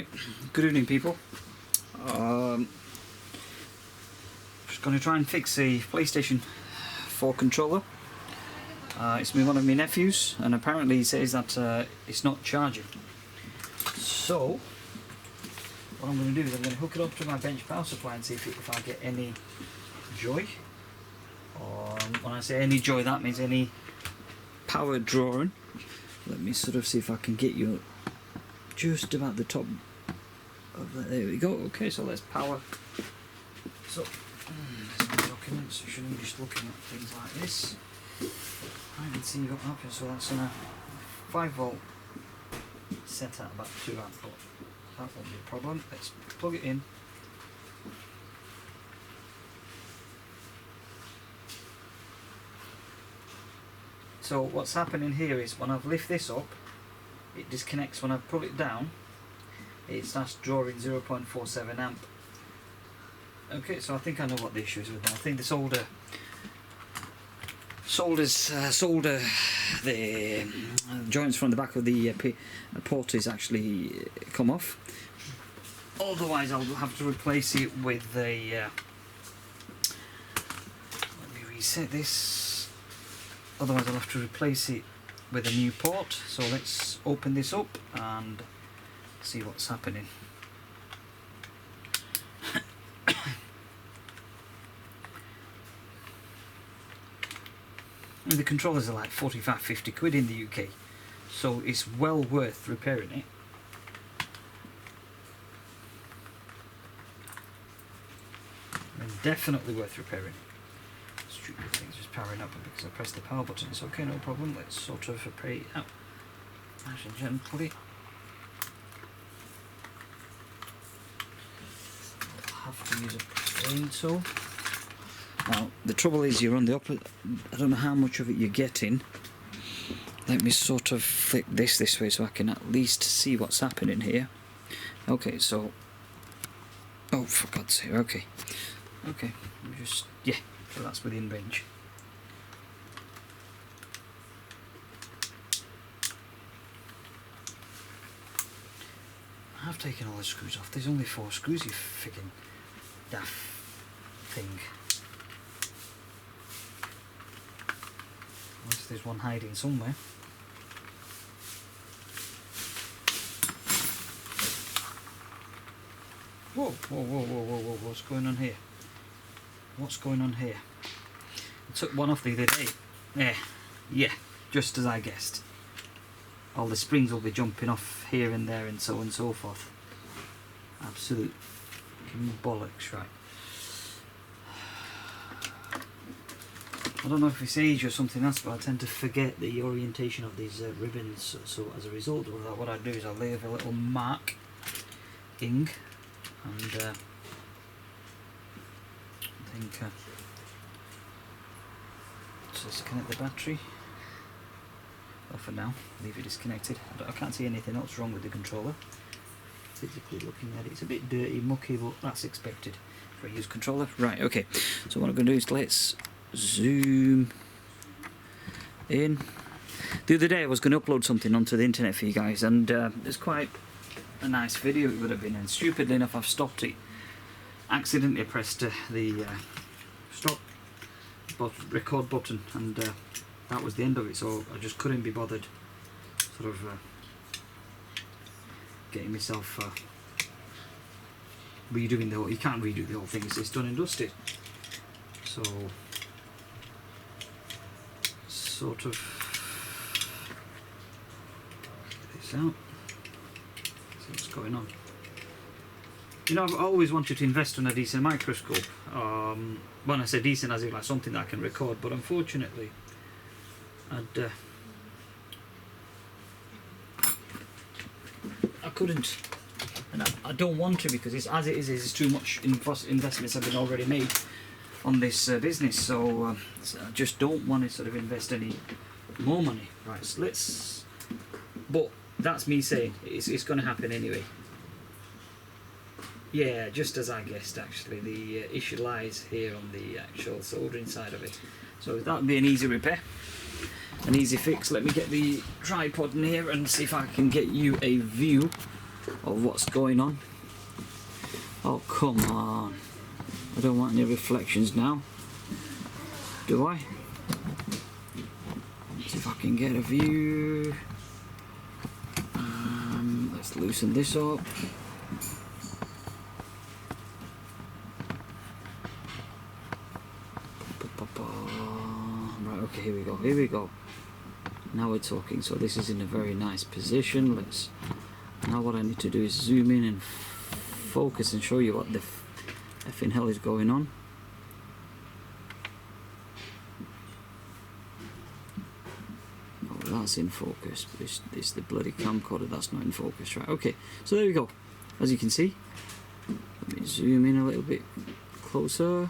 Right, good evening people. Just going to try and fix a PlayStation 4 controller. It's one of my nephews, and apparently he says that it's not charging. So what I'm going to do is I'm going to hook it up to my bench power supply and see if I get any joy. When I say any joy, that means any power drawing. Let me sort of see if I can get you just about the top of that. There we go. Okay, so let's power. So there's my documents. You shouldn't be just looking at things like this. Right, let's see you got okay, so that's on a 5V set at about 2 amp, but that won't be a problem. Let's plug it in. So what's happening here is when I've lifted this up, it disconnects. When I pull it down, it starts drawing 0.47 amp. Okay, so I think I know what the issue is with that. I think the the joints from the back of the port is actually come off. Otherwise I'll have to replace it with a let me reset this. Otherwise I'll have to replace it with a new port. So let's open this up and see what's happening. And the controllers are like 45-50 quid in the UK, so it's well worth repairing it. And definitely worth repairing. Stupid thing's just powering up because I pressed the power button. It's okay, no problem. Let's sort of repair it out nice and gently. I'll have to use a plane tool. Now the trouble is you're on the opposite. I don't know how much of it you're getting. Let me sort of flick this way so I can at least see what's happening here. Okay, so oh, for God's sake, okay, just yeah, so that's within range. I've taken all the screws off. There's only 4 screws, you freaking daft thing. Unless there's one hiding somewhere. Whoa, what's going on here? What's going on here? I took one off the other day. Yeah, just as I guessed. All the springs will be jumping off here and there and so on and so forth. Absolute bollocks, right. I don't know if it's age or something else, but I tend to forget the orientation of these ribbons. So as a result of that, what I do is I leave a little mark and I think so disconnect the battery. Well, for now, leave it disconnected. I can't see anything else wrong with the controller. Physically looking at it, it's a bit dirty, mucky, but that's expected for a used controller. Right, okay. So what I'm going to do is let's zoom in. The other day I was going to upload something onto the internet for you guys, and it's quite a nice video it would have been, and stupidly enough I've stopped it. Accidentally pressed the stop record button, and that was the end of it, so I just couldn't be bothered sort of getting myself redoing the whole. You can't redo the whole thing, it's done and dusted. So sort of get this out, see what's going on. You know, I've always wanted to invest in a decent microscope. When I say decent, as in like something that I can record, but unfortunately I couldn't, and I don't want to, because it's, as it is too much investments have been already made on this business, so I just don't want to sort of invest any more money. Right, so let's, but that's me saying it's going to happen anyway. Yeah, just as I guessed, actually the issue lies here on the actual soldering side of it, so that would be an easy repair, an easy fix. Let me get the tripod in here and see if I can get you a view of what's going on. Oh, come on. I don't want any reflections now. Do I? Let's see if I can get a view. Let's loosen this up. Right, okay, here we go, here we go. Now we're talking. So this is in a very nice position. Now what I need to do is zoom in and focus and show you what the effing hell is going on. That's in focus. It's the bloody camcorder that's not in focus, right? Okay, so there we go. As you can see, let me zoom in a little bit closer.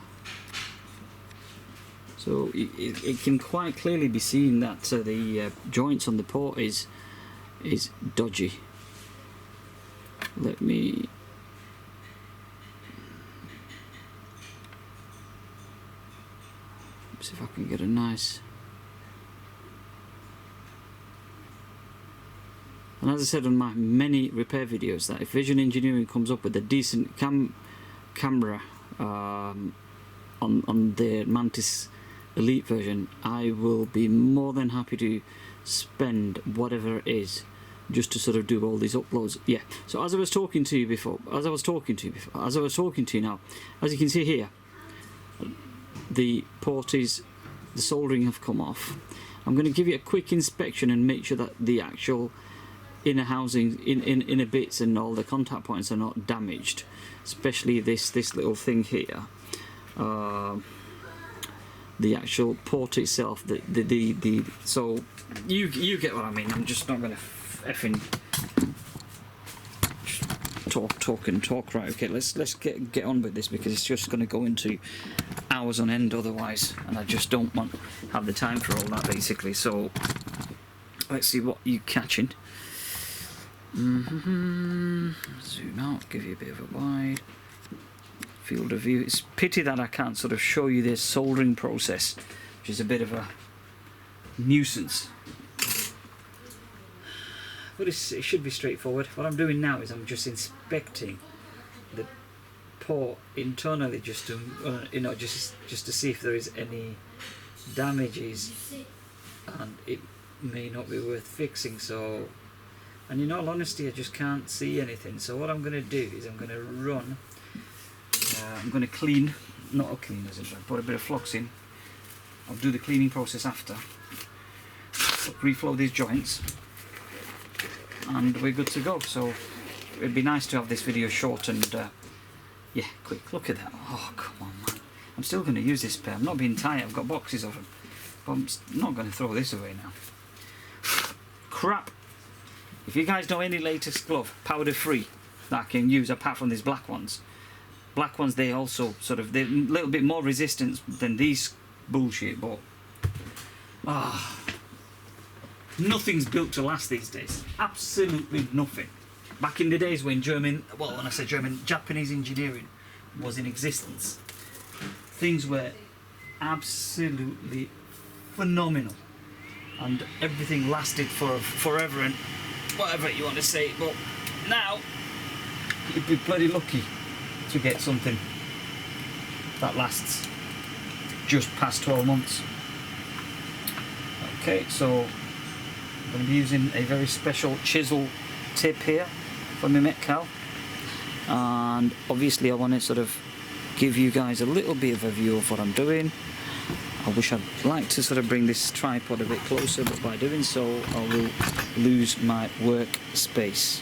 So it can quite clearly be seen that the joints on the port is dodgy. Let me see if I can get a nice. And as I said on my many repair videos, that if Vision Engineering comes up with a decent camera on the Mantis Elite version, I will be more than happy to spend whatever it is just to sort of do all these uploads. Yeah. So as I was talking to you now, as you can see here, the soldering have come off. I'm going to give you a quick inspection and make sure that the actual inner housing, inner bits and all the contact points are not damaged, especially this little thing here. The actual port itself, so you get what I mean. I'm just not going to effing talk. Right, okay, let's get on with this, because it's just going to go into hours on end otherwise, and I just don't have the time for all that, basically. So let's see what you're catching. Zoom out, give you a bit of a wide field of view. It's a pity that I can't sort of show you this soldering process, which is a bit of a nuisance, but it should be straightforward. What I'm doing now is I'm just inspecting the port internally, just to just to see if there is any damages, and it may not be worth fixing. So, and in all honesty, I just can't see anything. So what I'm going to do is I'm going to run, I'm going to clean, not a clean as in, put a bit of flux in. I'll do the cleaning process after. Reflow these joints, and we're good to go. So it'd be nice to have this video short and yeah, quick. Look at that. Oh, come on, man. I'm still going to use this pair. I'm not being tight. I've got boxes of them, but I'm not going to throw this away now. Crap. If you guys know any latest glove, powder free, that I can use apart from these black ones, they also they're a little bit more resistant than these bullshit, but nothing's built to last these days. Absolutely nothing. Back in the days when when I say German, Japanese engineering was in existence, things were absolutely phenomenal, and everything lasted for forever and whatever you want to say. But now you'd be bloody lucky to get something that lasts just past 12 months. Okay, so I'm going to be using a very special chisel tip here for my Metcal, and obviously I want to sort of give you guys a little bit of a view of what I'm doing. I wish I'd like to sort of bring this tripod a bit closer, but by doing so I will lose my workspace.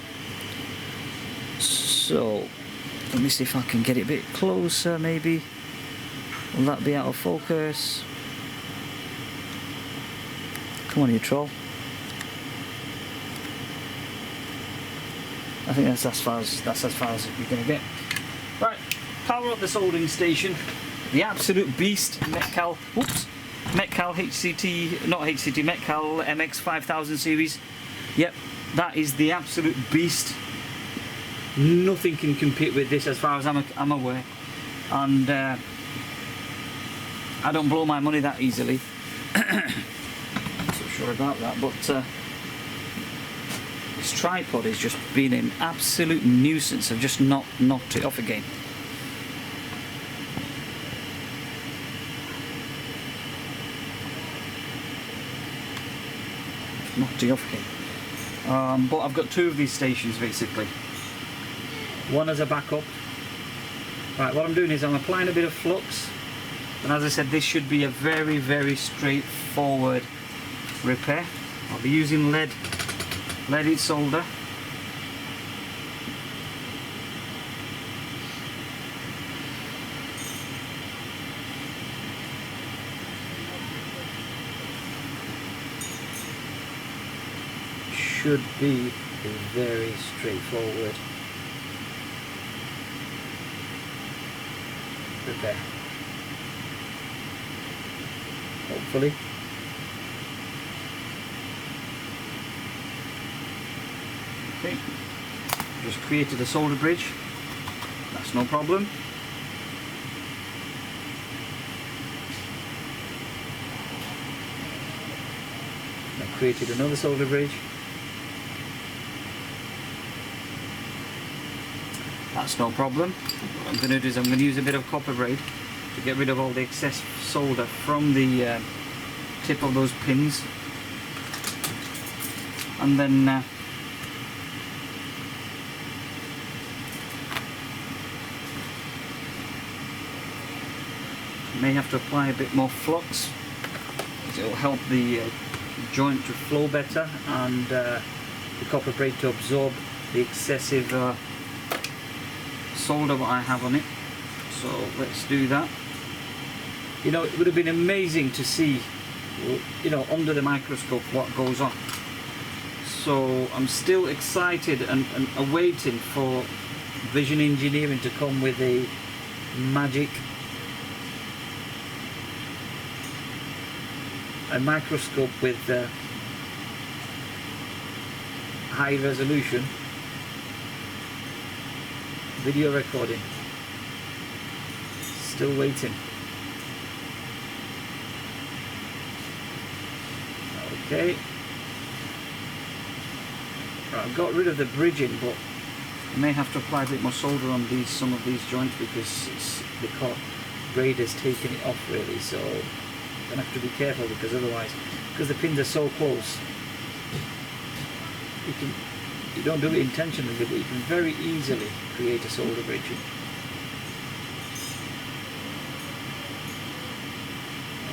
So let me see if I can get it a bit closer, maybe. Will that be out of focus? Come on, you troll. I think that's as far as you're going to get. Right, power up the soldering station. The absolute beast Metcal, Metcal HCT, not HCT, Metcal MX 5000 series. Yep, that is the absolute beast. Nothing can compete with this as far as I'm aware. And I don't blow my money that easily. I'm not so sure about that, but this tripod has just been an absolute nuisance. I've just knocked it off again. Knocked it off again. But I've got two of these stations basically. One as a backup. Right, what I'm doing is I'm applying a bit of flux, and as I said, this should be a very straightforward repair. I'll be using leaded solder. Should be a very straightforward repair. Hopefully. Okay, just created a solder bridge, that's no problem. I created another solder bridge. That's no problem. What I'm going to do is I'm going to use a bit of copper braid to get rid of all the excess solder from the tip of those pins, and then may have to apply a bit more flux because it will help the joint to flow better, and the copper braid to absorb the excessive solder what I have on it. So let's do that. You know, it would have been amazing to see, you know, under the microscope what goes on. So I'm still excited and awaiting for Vision Engineering to come with a magic microscope with high resolution video recording. Still waiting. Okay. Right, I've got rid of the bridging, but I may have to apply a bit more solder on some of these joints because the braid has taken it off really. So I'm gonna have to be careful because otherwise, because the pins are so close, you don't do it intentionally, but you can very easily create a solder bridge.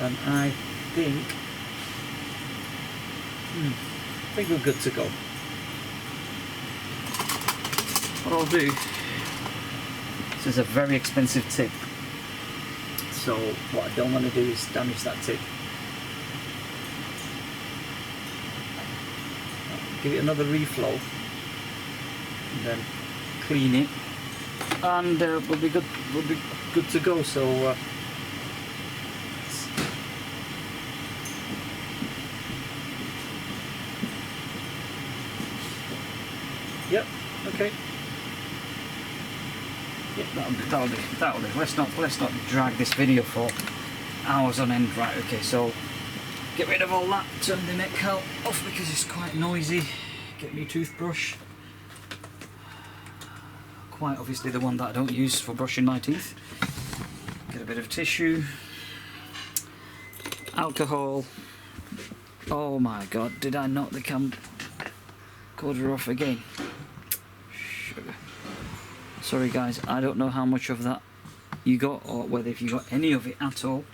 And I think we're good to go. What I'll do, this is a very expensive tip, so what I don't want to do is damage that tip. Give it another reflow, and then clean it, and we'll be good. We'll be good to go. So yep, okay. Yep, that'll do. Let's not drag this video for hours on end. Right, okay, so get rid of all that, turn the neck out off because it's quite noisy. Get me a toothbrush. Quite obviously the one that I don't use for brushing my teeth. Get a bit of tissue. Alcohol. Oh my god, did I knock the camcorder off again? Sugar. Sorry guys, I don't know how much of that you got, or whether if you got any of it at all.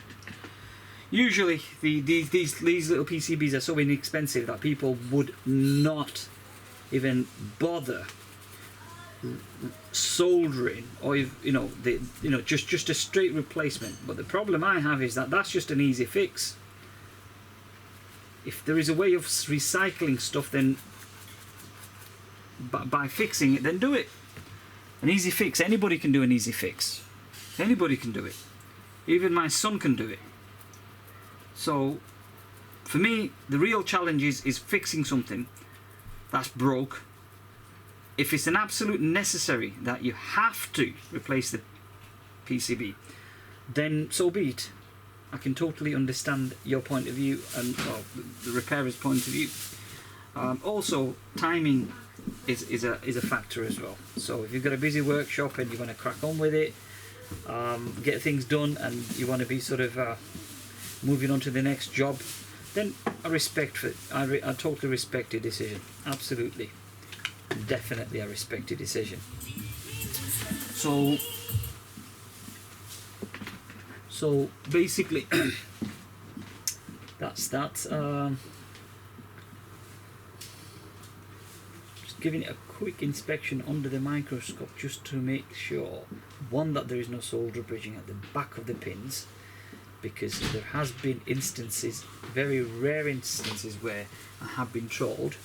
Usually these little PCBs are so inexpensive that people would not even bother soldering, or just a straight replacement. But the problem I have is that that's just an easy fix. If there is a way of recycling stuff, then by fixing it, then do it. An easy fix, anybody can do an easy fix. Anybody can do it. Even my son can do it. So for me, the real challenge is fixing something that's broke. If it's an absolute necessary that you have to replace the PCB, then so be it. I can totally understand your point of view and the repairer's point of view. Also, timing is a factor as well. So if you've got a busy workshop and you want to crack on with it, get things done, and you want to be sort of moving on to the next job, then I totally respect your decision. Absolutely, definitely, I respect your decision. So basically, that's that. Just giving it a quick inspection under the microscope just to make sure, one, that there is no solder bridging at the back of the pins, because there has been instances, very rare instances, where I have been trolled.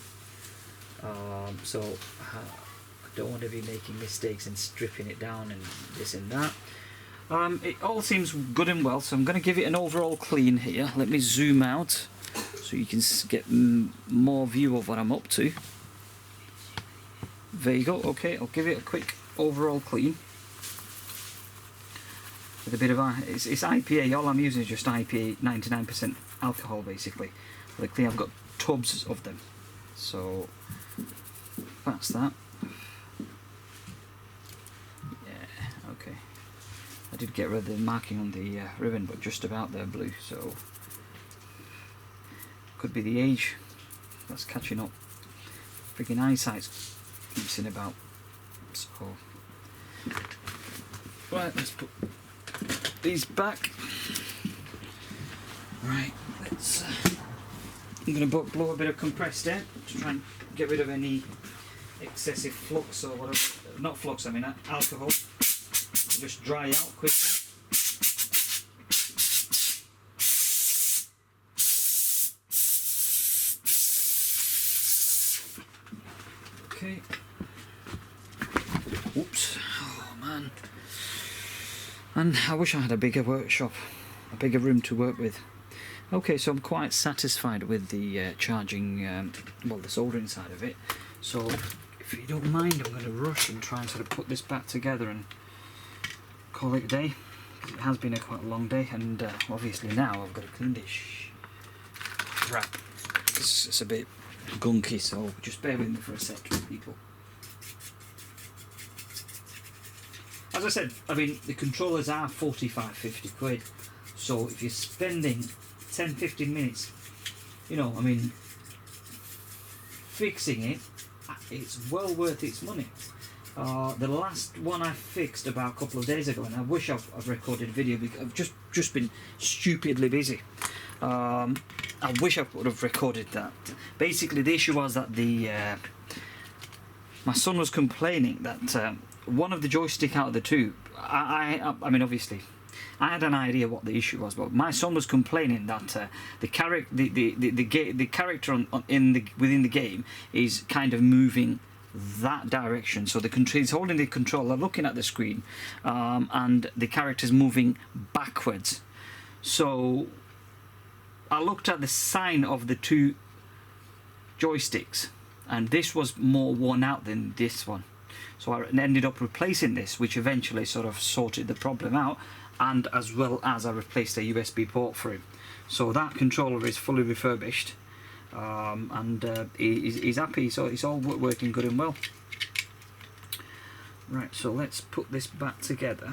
So I don't want to be making mistakes and stripping it down and this and that. It all seems good and well, so I'm going to give it an overall clean here. Let me zoom out so you can get more view of what I'm up to. There you go. Okay, I'll give it a quick overall clean with a bit of it's IPA. All I'm using is just IPA, 99% alcohol basically. For the clean, I've got tubs of them, so that's that. Yeah, okay. I did get rid of the marking on the ribbon, but just about there blue, so could be the age that's catching up. Freaking eyesight's messing about. So right, let's put these back. Right, let's. I'm going to blow a bit of compressed air to try and get rid of any excessive flux or whatever. Not flux, I mean alcohol. Just dry out quickly. Okay. Oops. Oh man. And I wish I had a bigger workshop, a bigger room to work with. Okay, so I'm quite satisfied with the charging, well, the soldering side of it. So if you don't mind, I'm going to rush and try and sort of put this back together and call it a day. It has been quite a long day, and obviously now I've got to clean this crap. It's a bit gunky, so just bear with me for a sec, people. As I said, I mean, the controllers are 45-50 quid, so if you're spending 10-15 minutes, you know, I mean, fixing it, it's well worth its money. The last one I fixed about a couple of days ago, and I wish I've recorded a video because I've just been stupidly busy. I wish I would have recorded that. Basically, the issue was that my son was complaining that one of the joystick out of the two, I mean, obviously, I had an idea what the issue was, but my son was complaining that the character within the game is kind of moving that direction. So he's holding the controller, looking at the screen, and the character's moving backwards. So I looked at the sign of the two joysticks, and this was more worn out than this one. So I ended up replacing this, which eventually sort of sorted the problem out, and as well as I replaced a USB port for him. So that controller is fully refurbished, and he's happy, so it's all working good and well. Right, so let's put this back together.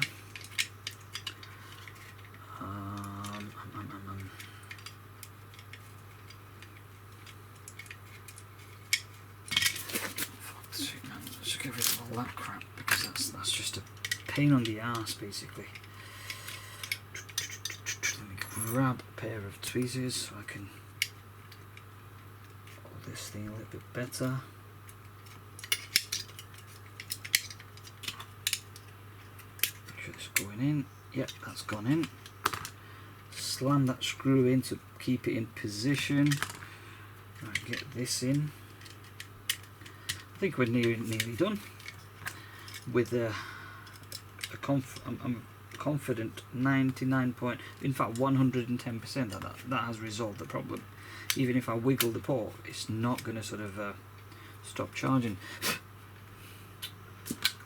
Let's get rid of all that crap, because that's just a pain on the arse basically. Let me grab a pair of tweezers so I can hold this thing a little bit better. Make sure it's going in. Yep, that's gone in. Slam that screw in to keep it in position. Right, get this in. I think we're nearly done with I'm confident 110% that has resolved the problem. Even if I wiggle the port, it's not going to sort of stop charging.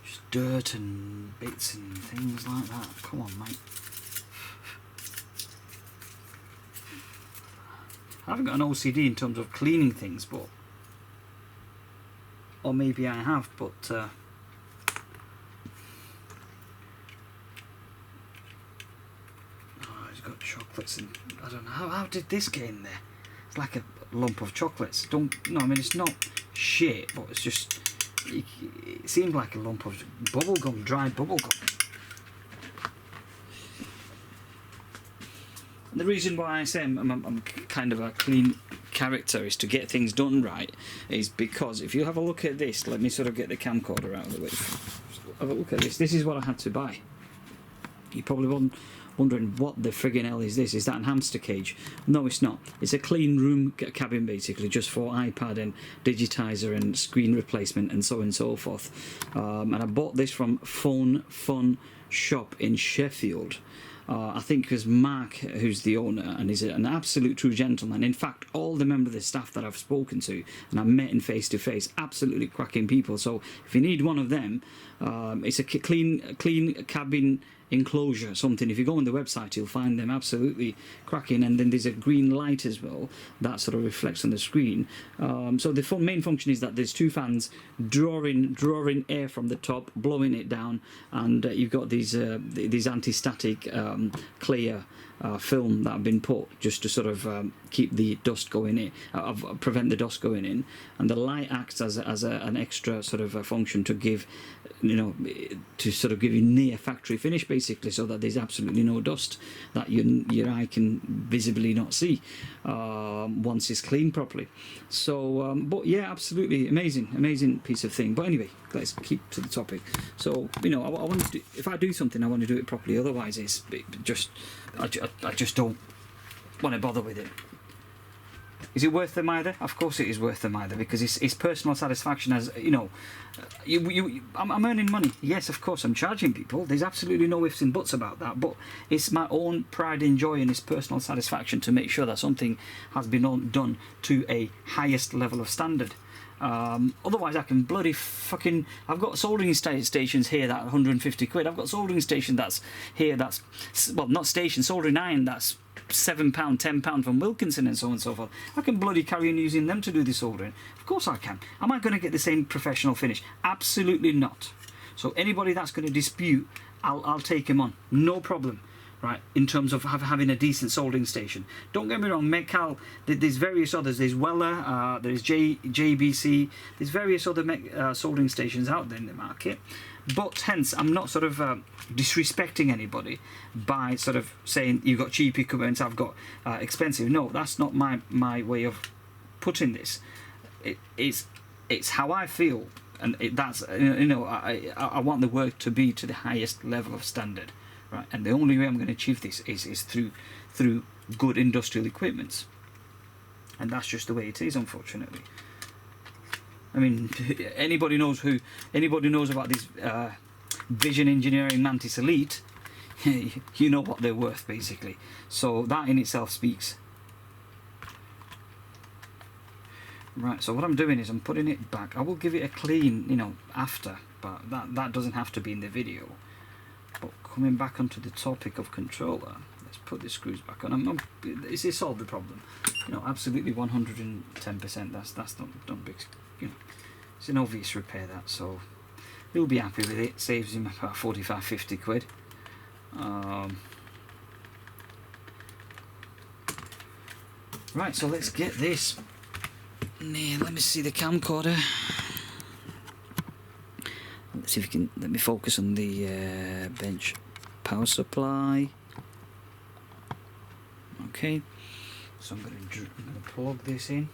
Just dirt and bits and things like that. Come on, mate. I haven't got an OCD in terms of cleaning things, but or maybe I have, but oh, it's got chocolates, and I don't know how did this get in there. It's like a lump of chocolates. No, I mean, it's not shit, but it's just, it seemed like a lump of bubblegum, dried bubblegum. The reason why I say I'm kind of a clean character is to get things done right, is because if you have a look at this, let me sort of get the camcorder out of the way. Have a look at this. This is what I had to buy. You're probably wondering, what the friggin' hell is this? Is that a hamster cage? No, it's not. It's a clean room cabin, basically, just for iPad and digitizer and screen replacement and so on and so forth. And I bought this from Phone Fun Shop in Sheffield. I think it was Mark who's the owner, and he's an absolute true gentleman. In fact, all the members of the staff that I've spoken to and I've met in face to face, absolutely cracking people. So if you need one of them, it's a clean cabin enclosure, something. If you go on the website, you'll find them absolutely cracking. And then there's a green light as well that sort of reflects on the screen. So the main function is that there's two fans drawing air from the top, blowing it down, and you've got these anti-static clear film that have been put just to sort of keep the dust going in, prevent the dust going in, and the light acts as an extra sort of a function to give, to sort of give you near factory finish, basically, so that there's absolutely no dust that your eye can visibly not see once it's cleaned properly. So, but yeah, absolutely amazing piece of thing. But anyway, let's keep to the topic. So, I want to do, if I do something, I want to do it properly. Otherwise, I just don't want to bother with it. Is it worth them either? Of course it is worth them either, because it's personal satisfaction. As I'm earning money. Yes, of course I'm charging people. There's absolutely no ifs and buts about that. But it's my own pride and joy and it's personal satisfaction to make sure that something has been done to a highest level of standard. Otherwise I can bloody fucking... I've got soldering stations here that are 150 quid. I've got soldering station that's here that's... Well, not station, soldering iron that's £7, £10 from Wilkinson and so on and so forth. I can bloody carry on using them to do the soldering. Of course I can. Am I going to get the same professional finish? Absolutely not. So anybody that's going to dispute, I'll take him on. No problem. Right, in terms of having a decent soldering station. Don't get me wrong, Metcal, there's various others. There's Weller, there's JBC, there's various other soldering stations out there in the market. But hence, I'm not sort of disrespecting anybody by sort of saying you've got cheap equipment, I've got expensive. No, that's not my way of putting this. It's how I feel, and that's I want the work to be to the highest level of standard. Right, and the only way I'm going to achieve this is through good industrial equipment, and that's just the way it is, unfortunately. I mean, anybody knows about these Vision Engineering Mantis Elite, you know what they're worth, basically. So that in itself speaks. Right, so what I'm doing is I'm putting it back. I will give it a clean, after, but that doesn't have to be in the video. But coming back onto the topic of controller, let's put the screws back on. Is this solved the problem? Absolutely 110%. That's not big. It's an obvious repair, that, so he'll be happy with it. Saves him about 45-50 quid. Right, so let's get this. Let me see the camcorder. Let's see if you can let me focus on the bench power supply. Okay, so I'm going to plug this in.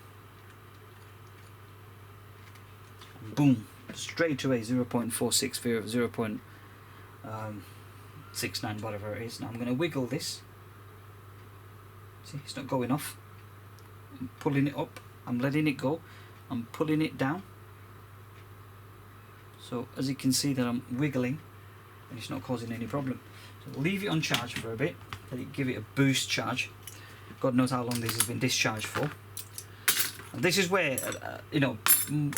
Boom! Straight away 0.46 for 0.69, whatever it is. Now I'm going to wiggle this. See, it's not going off. I'm pulling it up. I'm letting it go. I'm pulling it down. So as you can see that I'm wiggling and it's not causing any problem. So leave it on charge for a bit, let it give it a boost charge. God knows how long this has been discharged for. And this is where, a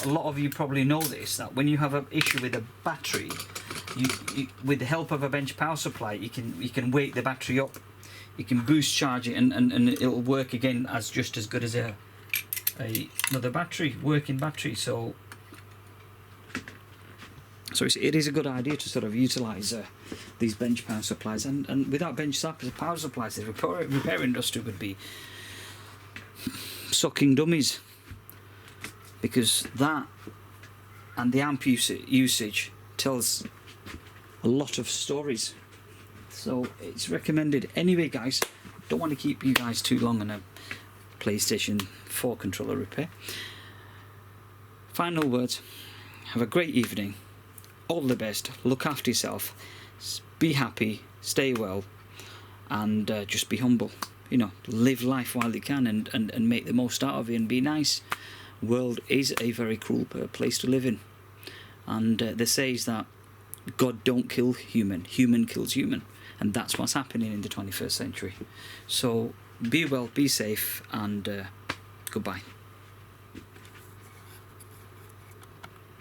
lot of you probably know this, that when you have an issue with a battery, you with the help of a bench power supply, you can wake the battery up, you can boost charge it, and it'll work again as just as good as another battery, working battery. So So it is a good idea to sort of utilise these bench power supplies, and without bench power supplies, the repair industry would be sucking dummies, because that and the amp usage tells a lot of stories. So it's recommended. Anyway, guys, don't want to keep you guys too long on a PlayStation 4 controller repair. Final words: have a great evening, all the best, look after yourself, be happy, stay well, and just be humble. You know, live life while you can, and make the most out of it, and be nice. World is a very cruel place to live in, and they say is that God don't kill human, human kills human, and that's what's happening in the 21st century. So be well, be safe, and goodbye.